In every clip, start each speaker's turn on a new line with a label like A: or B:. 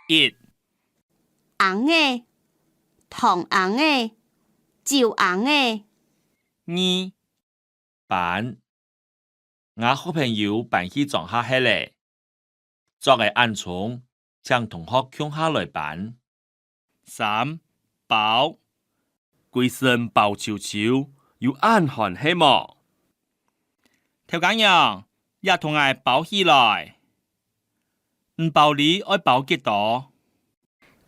A: 一、
B: 红的、糖红的、酒红的。
A: 二、辦，我好朋友辦去撞下迄個，昨個暗蟲將同學搶下來辦。三、包，規身包臭臭，有暗寒希望。條工人也同我包起來，唔包你愛包幾多？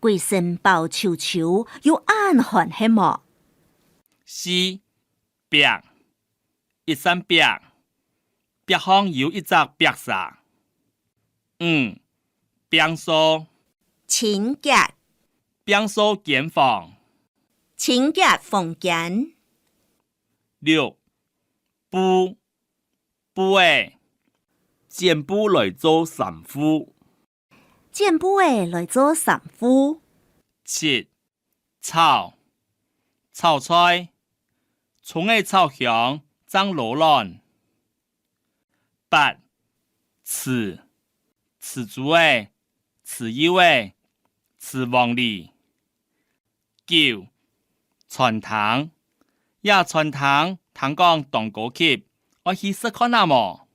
C: 規身包臭臭，有暗寒希望。
A: 四、白，一身白，白項有一隻白紗。五、白素，
C: 清潔，
A: 白素間房。
C: 清潔房間。
A: 六、布，布誒，剪布來做衫褲。
C: 剪布誒來做衫褲。
A: 七、草，草菜，蔥誒草香爭羅蘭。八、刺，刺竹誒，刺腰誒，刺黃梨。九、傳糖，也傳糖，糖講當歌曲，我去試看下麼？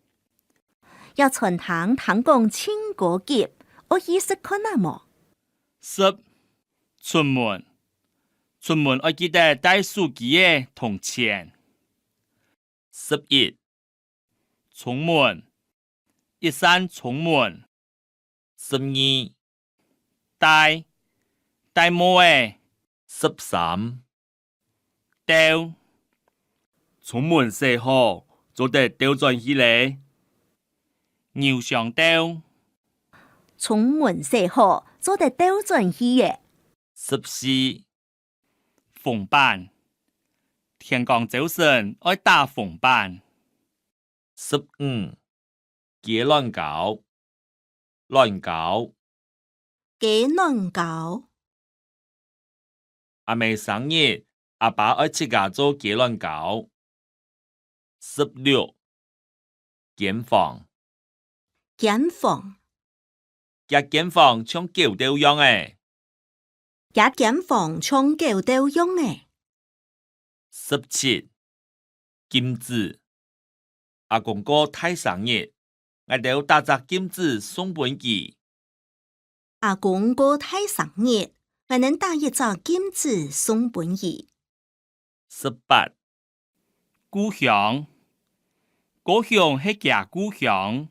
C: 要傳糖糖講清歌曲，我去試看下麼？
A: 十、出門，出門我記得帶手機嘅同錢。11、出門，一山出門。12、帶帽誒。13、掉，出門洗好，做得掉轉起來。牛上掉，
C: 出門洗好，做得倒轉去嘅。
A: 14、縫板，天光早晨愛打縫板。15、雞卵糕，卵糕。
C: 雞卵糕。
A: 阿妹生日，阿爸愛自家做雞卵糕。16、間房，
C: 間房。
A: 間房像狗丟樣誒。
C: 間房像狗丟樣誒。
A: 17、金子，阿公哥太生日，我哋打隻金子送本佢。
C: 阿公哥太生日，我能打一隻金子送本佢。
A: 18、故鄉，故鄉係家故鄉。